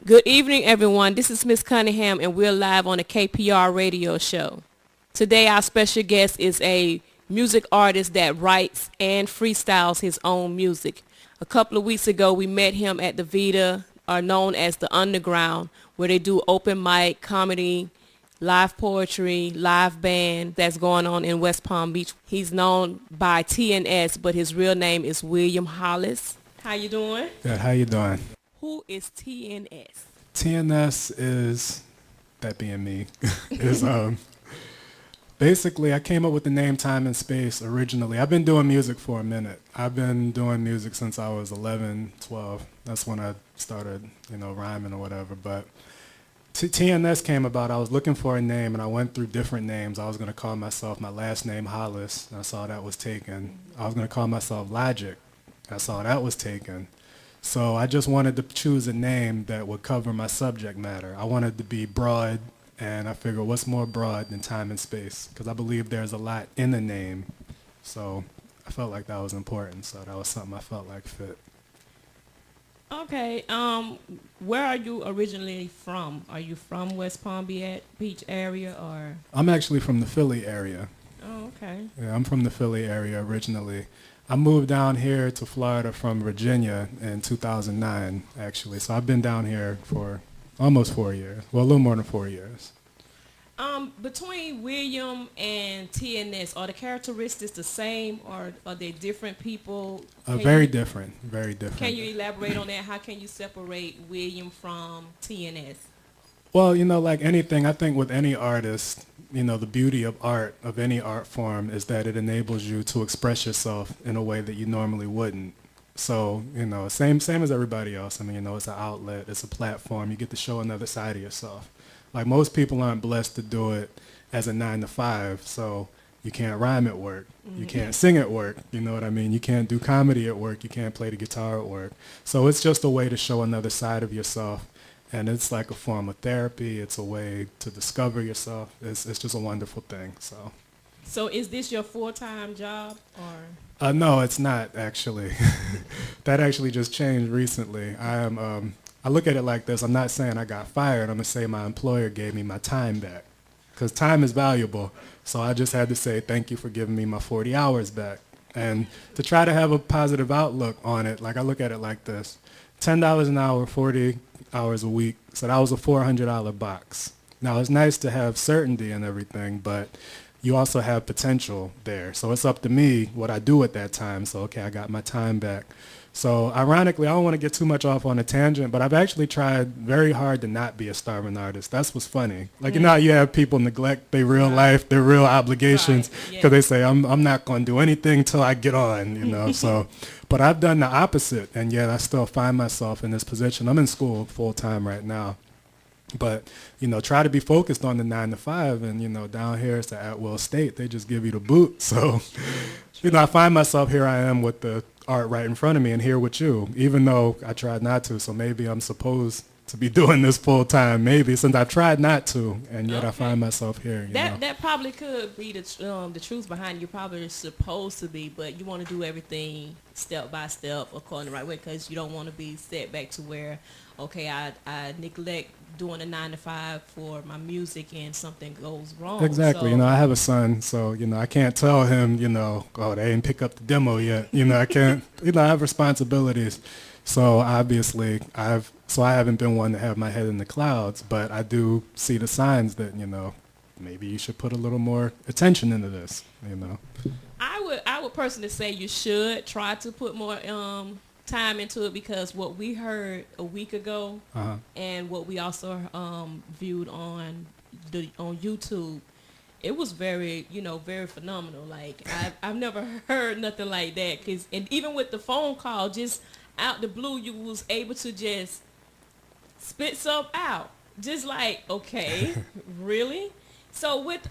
Good evening, everyone. This is M.Cunningham, and we're live on the K.P.R Radio show. Today, our special guest is a music artist that writes and freestyles his own music. A couple of weeks ago, we met him at the Vita, or known as the Underground, where they do open mic, comedy, live poetry, live band that's going on in West Palm Beach. He's known by TNS, but his real name is William Hollis. How you doing? Good. How you doing? Who is TNS? TNS is, that being me, is basically I came up with the name Time and Space originally. I've been doing music for a minute. I've been doing music since I was 11, 12. That's when I started, rhyming or whatever. But TNS came about. I was looking for a name, and I went through different names. I was going to call myself my last name Hollis, and I saw that was taken. I was going to call myself Logic. I saw that was taken. So I just wanted to choose a name that would cover my subject matter. I wanted to be broad, and I figured what's more broad than time and space? Because I believe there's a lot in the name. So I felt like that was important. So that was something I felt like fit. Okay. Where are you originally from? Are you from West Palm Beach area, or? I'm actually from the Philly area. Oh, okay. Yeah, I'm from the Philly area originally. I moved down here to Florida from Virginia in 2009, actually. So I've been down here for almost 4 years. Well, a little more than 4 years. Between William and TNS, are the characteristics the same, or are they different people? Very different, very different. Can you elaborate on that? How can you separate William from TNS? Well, like anything, I think with any artist, the beauty of art, of any art form, is that it enables you to express yourself in a way that you normally wouldn't. So, same as everybody else. I mean, it's an outlet, it's a platform. You get to show another side of yourself. Like most people aren't blessed to do it as a 9-to-5, so you can't rhyme at work. Mm-hmm. You can't sing at work. You know what I mean? You can't do comedy at work. You can't play the guitar at work. So it's just a way to show another side of yourself. And it's like a form of therapy. It's a way to discover yourself. It's just a wonderful thing. So is this your full-time job, or? No, it's not actually. That actually just changed recently. I look at it like this. I'm not saying I got fired. I'm gonna say my employer gave me my time back, because time is valuable. So I just had to say thank you for giving me my 40 hours back, and to try to have a positive outlook on it. Like I look at it like this: $10 an hour, 40 hours a week. So that was a $400 box. Now it's nice to have certainty and everything, but you also have potential there. So it's up to me what I do at that time. So, okay, I got my time back. So ironically, I don't want to get too much off on a tangent, but I've actually tried very hard to not be a starving artist. That's what's funny. Like, how you have people neglect their real life, their real obligations, because they say, I'm not going to do anything till I get on, So, but I've done the opposite, and yet I still find myself in this position. I'm in school full time right now. But, try to be focused on the 9-to-5, and, down here it's the at-will state. They just give you the boot. So, I find myself, here I am with the art right in front of me and here with you, even though I tried not to. So maybe I'm supposed to be doing this full time, maybe, since I tried not to, and yet I find myself here. That probably could be the truth behind it. You're probably supposed to be, but you want to do everything step by step according to the right way, because you don't want to be set back to where, okay, I neglect doing a 9-to-5 for my music and something goes wrong. Exactly. So, I have a son, so, I can't tell him, oh, they didn't pick up the demo yet. I can't, I have responsibilities. So obviously I haven't been one to have my head in the clouds, but I do see the signs that, maybe you should put a little more attention into this, I would personally say you should try to put more time into it, because what we heard a week ago and what we also viewed on YouTube, it was very, very phenomenal. Like I've never heard nothing like that. And even with the phone call, just out the blue, you was able to just spit stuff out. Just like, okay, really? So with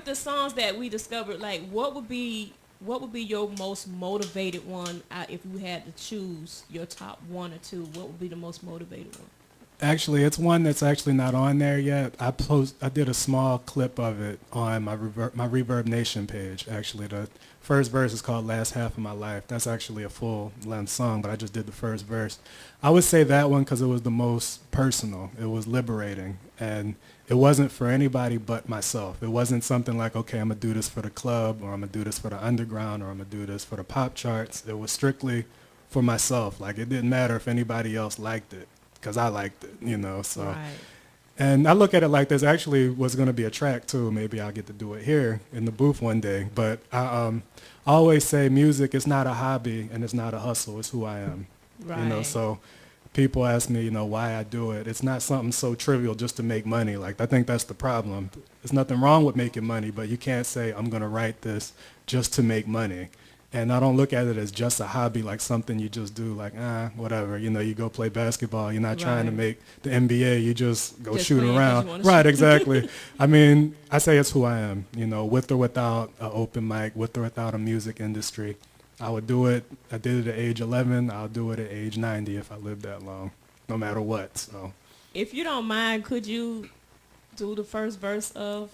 the songs that we discovered, like what would be your most motivated one if you had to choose your top one or two? What would be the most motivated one? Actually, it's one that's actually not on there yet. I did a small clip of it on my Reverb Nation page. Actually, the first verse is called Last Half of My Life. That's actually a full-length song, but I just did the first verse. I would say that one because it was the most personal. It was liberating, and it wasn't for anybody but myself. It wasn't something like, okay, I'm going to do this for the club, or I'm going to do this for the underground, or I'm going to do this for the pop charts. It was strictly for myself. Like, it didn't matter if anybody else liked it, because I liked it, you know. So, Right. And I look at it like there's actually was going to be a track too. Maybe I'll get to do it here in the booth one day. But I always say music is not a hobby and it's not a hustle. It's who I am. Right. You know, so people ask me, you know, why I do it. It's not something so trivial just to make money. Like, I think that's the problem. There's nothing wrong with making money, but you can't say I'm going to write this just to make money. And I don't look at it as just a hobby, like something you just do, like, whatever. You know, you go play basketball. You're not trying to make the NBA. You just go shoot around. Right, exactly. I mean, I say it's who I am, you know, with or without an open mic, with or without a music industry. I would do it. I did it at age 11. I'll do it at age 90 if I live that long, no matter what. So, if you don't mind, could you do the first verse of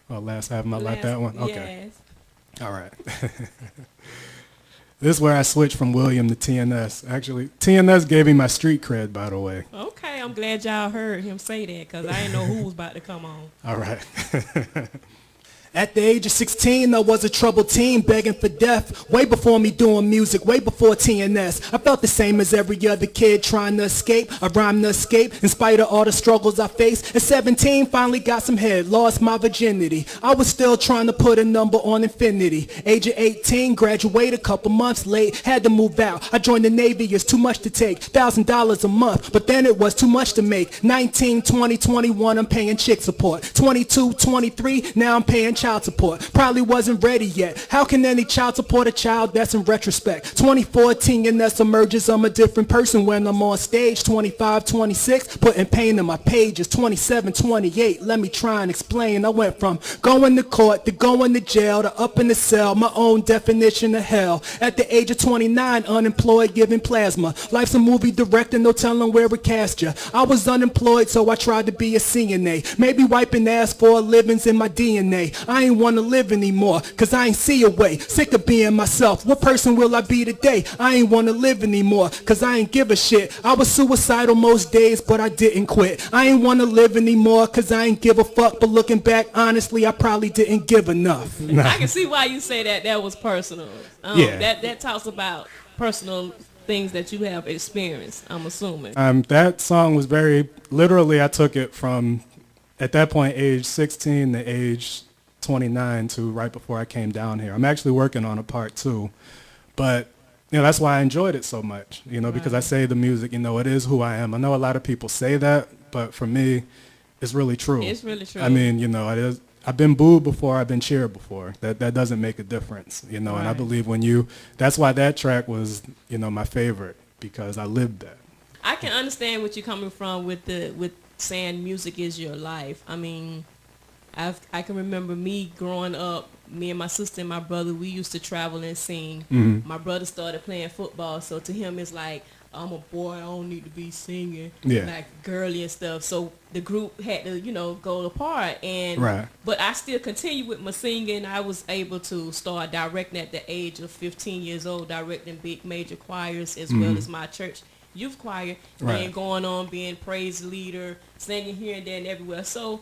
Last Half of My Life, that one? Okay. Yes. All right. This is where I switched from William to TNS. Actually, TNS gave me my street cred, by the way. Okay, I'm glad y'all heard him say that because I didn't know who was about to come on. All right. At the age of 16, I was a troubled teen, begging for death. Way before me doing music, way before TNS. I felt the same as every other kid trying to escape. I rhymed to escape, in spite of all the struggles I faced. At 17, finally got some head, lost my virginity. I was still trying to put a number on infinity. Age of 18, graduated a couple months late. Had to move out. I joined the Navy, it's too much to take. $1,000 a month, but then it was too much to make. 19, 20, 21, I'm paying chick support. 22, 23, now I'm paying child support. Probably wasn't ready yet. How can any child support a child? That's in retrospect. 2014 and that's emerges. I'm a different person when I'm on stage. 25, 26, putting pain in my pages. 27, 28, let me try and explain. I went from going to court to going to jail to up in the cell. My own definition of hell. At the age of 29, unemployed, giving plasma. Life's a movie director, no telling where it cast ya. I was unemployed, so I tried to be a CNA. Maybe wiping ass for a living's in my DNA. I ain't want to live anymore, cause I ain't see a way. Sick of being myself, what person will I be today? I ain't want to live anymore, cause I ain't give a shit. I was suicidal most days, but I didn't quit. I ain't want to live anymore, cause I ain't give a fuck. But looking back, honestly, I probably didn't give enough. I can see why you say that. That was personal. Yeah. That talks about personal things that you have experienced, I'm assuming. That song was very, literally, I took it from, at that point, age 16 to age 29 to right before I came down here. I'm actually working on a part 2, but you know, that's why I enjoyed it so much, you know, because I say the music, you know, it is who I am. I know a lot of people say that, but for me, it's really true. It's really true. I mean, you know, it is. I've been booed before, I've been cheered before. That doesn't make a difference, you know, and I believe that's why that track was, you know, my favorite, because I lived that. I can understand what you're coming from with saying music is your life. I mean, I can remember me growing up, me and my sister and my brother, we used to travel and sing. Mm-hmm. My brother started playing football, so to him it's like, I'm a boy, I don't need to be singing, like girly and stuff. So the group had to, you know, go apart. But I still continued with my singing. I was able to start directing at the age of 15 years old, directing big major choirs as well as my church youth choir, and going on being praise leader, singing here and there and everywhere. So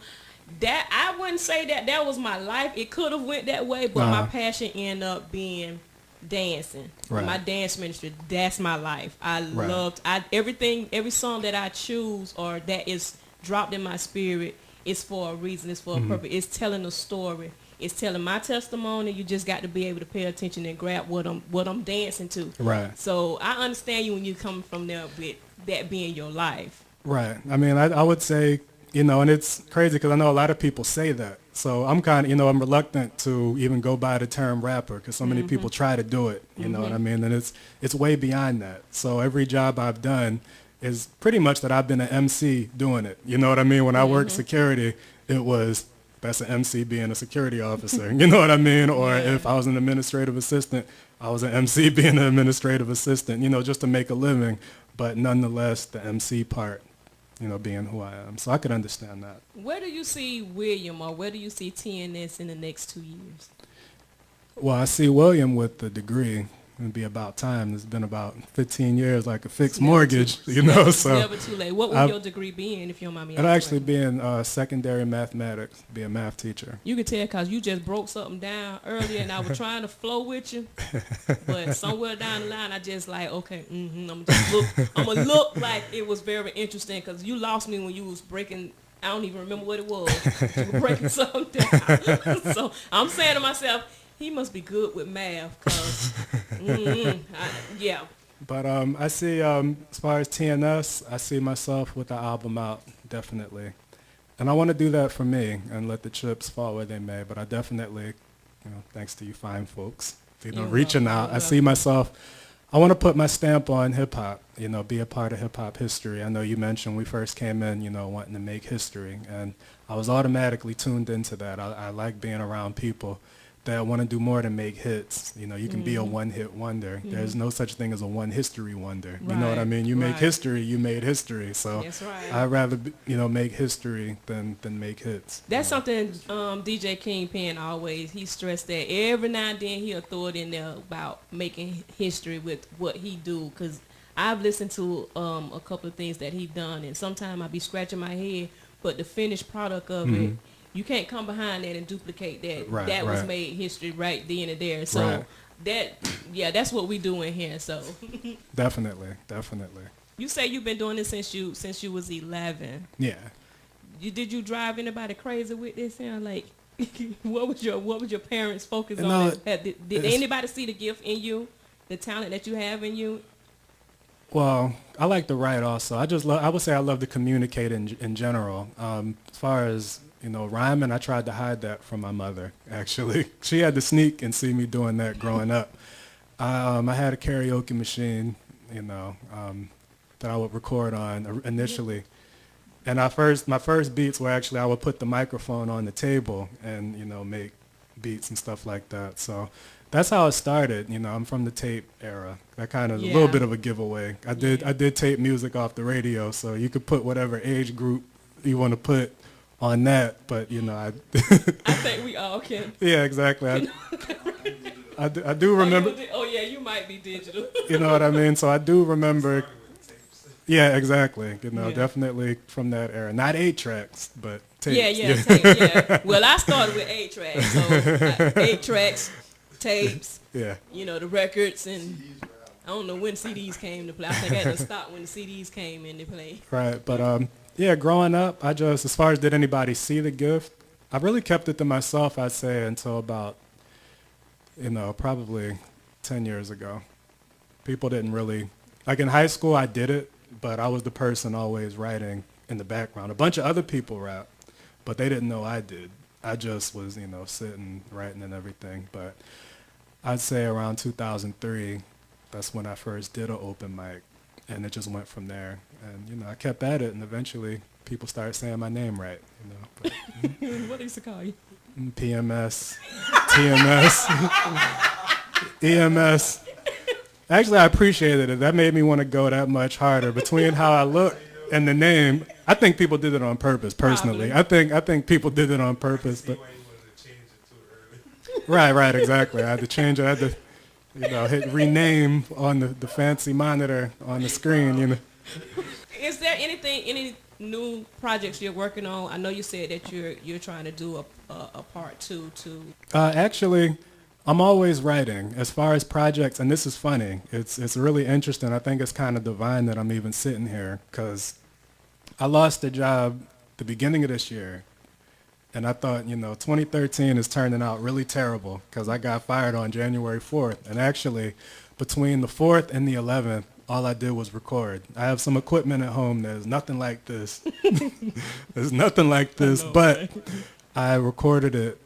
that I wouldn't say that was my life. It could have went that way, but my passion ended up being dancing. My dance ministry, that's my life. I loved every song that I choose or that is dropped in my spirit is for a reason, it's for a purpose. It's telling a story. It's telling my testimony. You just got to be able to pay attention and grab what I'm dancing to. Right. So I understand you when you come from there with that being your life. Right. I mean, I would say, you know, and it's crazy because I know a lot of people say that. So I'm kind of, you know, I'm reluctant to even go by the term rapper because so many people try to do it, you know what I mean? And it's way beyond that. So every job I've done is pretty much that I've been an MC doing it. You know what I mean? When I worked security, it was, that's an MC being a security officer. You know what I mean? Or if I was an administrative assistant, I was an MC being an administrative assistant, you know, just to make a living. But nonetheless, the MC part being who I am. So I could understand that. Where do you see William, or where do you see TNS in the next 2 years? Well, I see William with the degree. It'd be about time. It's been about 15 years, like a fixed mortgage, so. It's never too late. What would your degree be in, if you don't mind me asking? It'd actually be in secondary mathematics, be a math teacher. You can tell because you just broke something down earlier, and I was trying to flow with you. But somewhere down the line, I just like, okay, I'm going to look like it was very interesting, because you lost me when you was breaking. I don't even remember what it was. You were breaking something down. So I'm saying to myself, he must be good with math, because, yeah. But I see, as far as TNS, I see myself with the album out, definitely. And I want to do that for me and let the chips fall where they may. But I definitely, thanks to you fine folks, reaching out. I see myself, I want to put my stamp on hip-hop, be a part of hip-hop history. I know you mentioned we first came in, wanting to make history. And I was automatically tuned into that. I like being around people that want to do more than make hits. You can be a one-hit wonder. There's no such thing as a one history wonder. Right. You know what I mean? You make history, you made history. So that's right. I'd rather, make history than make hits. That's something DJ Kingpin always, he stressed that every now and then he'll throw it in there about making history with what he do. Because I've listened to a couple of things that he done, and sometimes I be scratching my head, but the finished product of it, you can't come behind that and duplicate that. Right, that was made history right then and there. So that's what we do in here. So definitely. You say you've been doing this since you was 11. Yeah. Did you drive anybody crazy with this? Like, what was your parents focus on? Did anybody see the gift in you, the talent that you have in you? Well, I like to write also. I would say I love to communicate in general. As far as rhyming, I tried to hide that from my mother, actually. She had to sneak and see me doing that growing up. I had a karaoke machine, that I would record on initially. And my first beats were actually, I would put the microphone on the table and, make beats and stuff like that. So that's how it started. I'm from the tape era. That kind of a little bit of a giveaway. I did tape music off the radio, so you could put whatever age group you want to put on that, but I think we all can. Yeah, exactly. I do remember. You might be digital. You know what I mean? So I do remember. Yeah, exactly. Definitely from that era. Not 8 tracks, but tapes. Yeah. Well, I started with 8 tracks, so 8 tracks, tapes. Yeah. The records, and I don't know when CDs came to play. I think I had to stop when the CDs came into play. Right, but yeah, growing up, as far as did anybody see the gift, I really kept it to myself, I'd say, until about, probably 10 years ago. People didn't really, like in high school, I did it, but I was the person always writing in the background. A bunch of other people rap, but they didn't know I did. I just was, sitting, writing and everything. But I'd say around 2003, that's when I first did an open mic. And it just went from there. And, I kept at it, and eventually people started saying my name right, But, what they used to call you? PMS, TMS, EMS. Actually, I appreciated it. That made me want to go that much harder. Between how I look and the name, I think people did it on purpose, personally. Probably. I think people did it on purpose. But right, exactly. I had to change it. I had to hit rename on the fancy monitor on the screen, Is there any new projects you're working on? I know you said that you're trying to do a part 2 too. Actually, I'm always writing. As far as projects, and this is funny, it's really interesting. I think it's kind of divine that I'm even sitting here, because I lost a job the beginning of this year. And I thought, 2013 is turning out really terrible because I got fired on January 4th. And actually, between the 4th and the 11th, all I did was record. I have some equipment at home that's nothing like this. There's nothing like this, but I recorded it,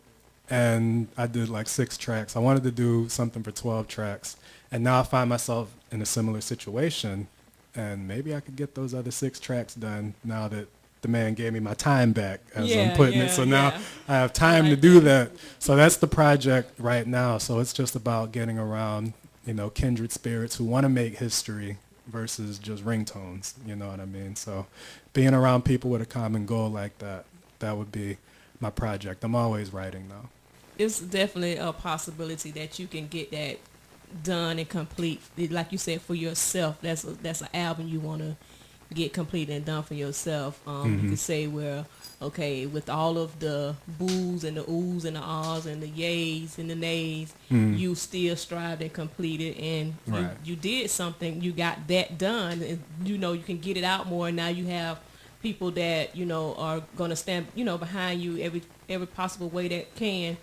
and I did like 6 tracks. I wanted to do something for 12 tracks. And now I find myself in a similar situation, and maybe I could get those other 6 tracks done now that the man gave me my time back, as I'm putting it. So now I have time to do that. So that's the project right now. So it's just about getting around, kindred spirits who want to make history, versus just ringtones, you know what I mean? So being around people with a common goal like that, that would be my project. I'm always writing though. It's definitely a possibility that you can get that done and complete, like you said, for yourself. That's an album you want to get complete and done for yourself. You could say, well, okay, with all of the boos and the oohs and the ahs and the yays and the nays, you still strived and completed, and you did something. You got that done, and you know you can get it out more. And now you have people that you know are going to stand, you know, behind you every possible way that can,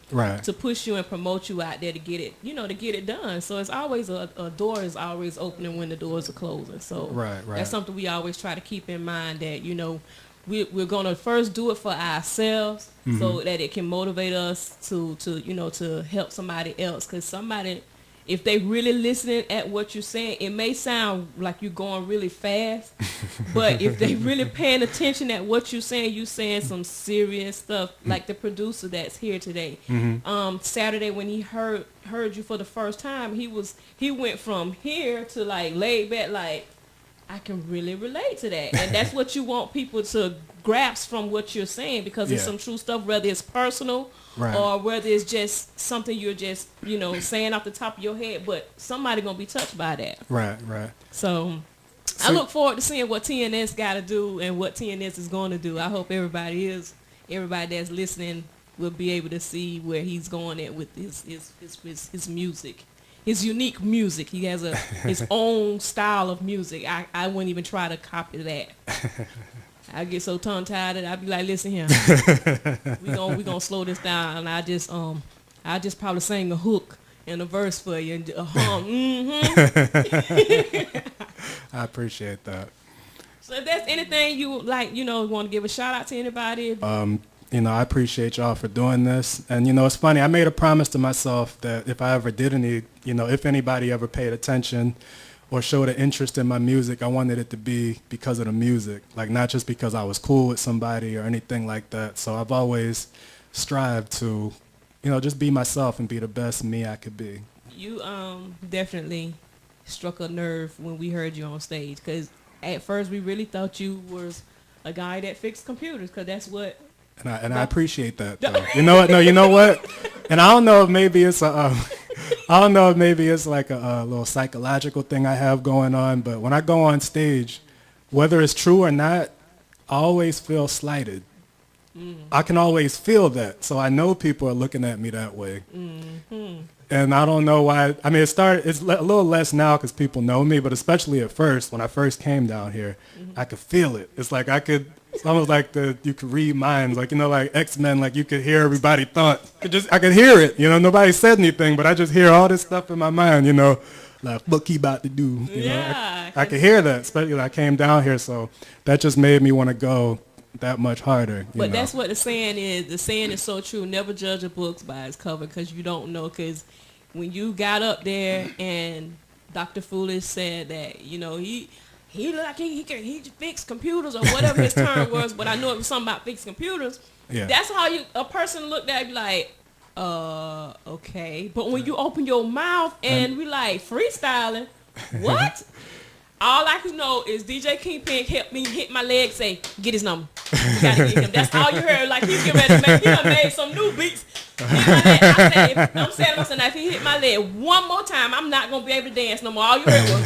to push you and promote you out there to get it, you know, to get it done. So it's always a door is always opening when the doors are closing. So that's something we always try to keep in mind, that, you know, we're going to first do it for ourselves so that it can motivate us to you know, to help somebody else. Because somebody, if they really listening at what you're saying, it may sound like you're going really fast, but if they really paying attention at what you're saying some serious stuff. Like the producer that's here today, Saturday when he heard you for the first time, he went from here to like laid back, like, I can really relate to that. And that's what you want people to grasp from what you're saying, because it's some true stuff, whether it's personal or whether it's just something you're just, you know, saying off the top of your head, but somebody gonna be touched by that. Right. So I look forward to seeing what TNS got to do and what TNS is going to do. I hope everybody that's listening will be able to see where he's going at with his music. His unique music. He has his own style of music. I wouldn't even try to copy that. I get so tongue tied that I be like, listen here, we gonna slow this down, and I just probably sing a hook and a verse for you and a hum. I appreciate that. So if there's anything you like, you know, want to give a shout out to anybody? You know, I appreciate y'all for doing this. And, you know, it's funny. I made a promise to myself that if I ever did if anybody ever paid attention or showed an interest in my music, I wanted it to be because of the music, like not just because I was cool with somebody or anything like that. So I've always strived to, you know, just be myself and be the best me I could be. You definitely struck a nerve when we heard you on stage, because at first we really thought you was a guy that fixed computers, because that's what. And I appreciate that, though. You know what? No, you know what? And I don't know if maybe it's like a little psychological thing I have going on, but when I go on stage, whether it's true or not, I always feel slighted. I can always feel that, so I know people are looking at me that way. And I don't know why. I mean, it's a little less now because people know me, but especially at first, when I first came down here, I could feel it. It's like it's almost like you could read minds, like, you know, like X-Men, like you could hear everybody thought. I could hear it, you know, nobody said anything, but I just hear all this stuff in my mind, you know, like, what he about to do, you know. I could hear that, especially when I came down here, so that just made me want to go that much harder. But that's what the saying is. The saying is so true. Never judge a book by its cover, because you don't know. Because when you got up there and Dr. Foolish said that, you know, he looked like he fix computers or whatever his term was, but I know it was something about fix computers. Yeah. That's how a person looked at you like, okay. But when you open your mouth and we like freestyling, what? All I can know is DJ Kingpin helped me hit my leg, say, get his number. You gotta get him. That's all you heard. Like, he's getting ready to make, he done made some new beats. I'm saying to myself, now if he hit my leg one more time, I'm not going to be able to dance no more. All you heard was,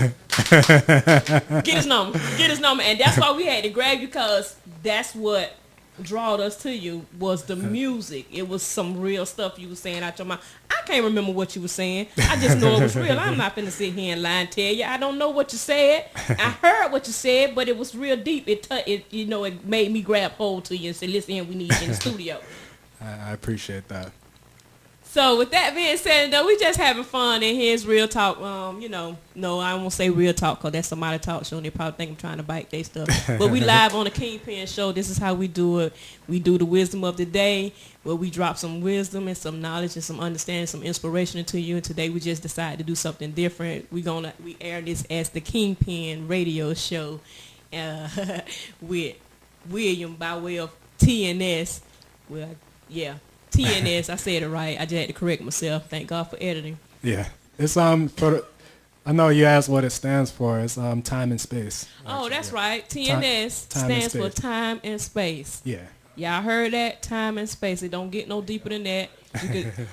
get his number. Get his number. And that's why we had to grab you, because that's what drawed us to you, was the music. It was some real stuff you was saying out your mouth. I can't remember what you were saying. I just know it was real. I'm not finna sit here and lie and tell you I don't know what you said. I heard what you said, but it was real deep. It you know, it made me grab hold to you and say, listen, we need you in the studio. I appreciate that. So with that being said, though, we just having fun, and here's Real Talk. You know, no, I won't say Real Talk, because that's somebody talk show, and they probably think I'm trying to bite their stuff. But we live on the Kingpin show. This is how we do it. We do the wisdom of the day, where we drop some wisdom and some knowledge and some understanding, some inspiration into you. And today we just decided to do something different. We air this as the Kingpin Radio show with William by way of TNS. Well, yeah. TNS, I said it right. I just had to correct myself. Thank God for editing. Yeah, it's I know you asked what it stands for. It's time and space. Oh, that's right. TNS stands for time and space. Yeah. Y'all heard that? Time and space. It don't get no deeper than that.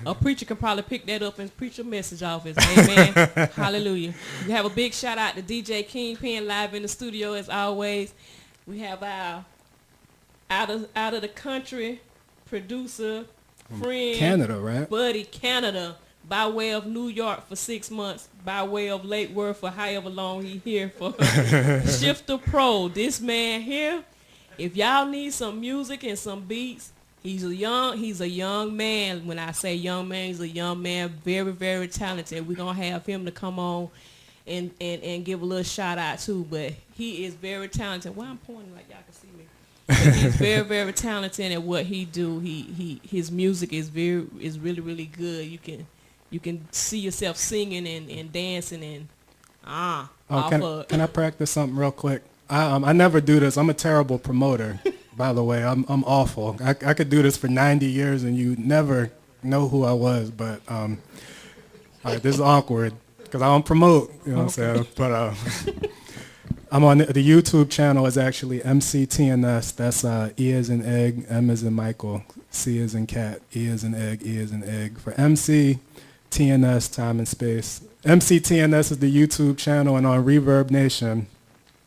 A preacher can probably pick that up and preach a message off it. Amen. Hallelujah. We have a big shout out to DJ K.P.R live in the studio as always. We have our out of the country producer, friend, Canada, right? buddy, Canada, by way of New York for 6 months, by way of Lake Worth for however long he here for. Shifter Pro, this man here. If y'all need some music and some beats, he's a young man. When I say young man, he's a young man, very, very talented. We're going to have him to come on and give a little shout out too. But he is very talented. Why I'm pointing like y'all can see me? But he's very, very talented at what he do. His music is really, really good. You can see yourself singing and dancing and can I practice something real quick? I never do this. I'm a terrible promoter, by the way. I'm awful. I could do this for 90 years and you never know who I was. But all right, this is awkward because I don't promote. You know what I'm saying? But I'm on the YouTube channel. Is actually M.Cunningham. That's E as in egg, M as in Michael, C as in cat, E as in egg, E as in egg. For M.Cunningham, time and space. M.Cunningham is the YouTube channel, and on Reverb Nation,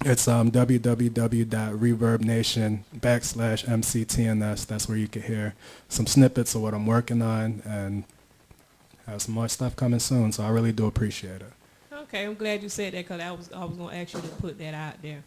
it's www.reverbnation.com/M.Cunningham. That's where you can hear some snippets of what I'm working on and have some more stuff coming soon. So I really do appreciate it. Okay, I'm glad you said that because I was going to ask you to put that out there.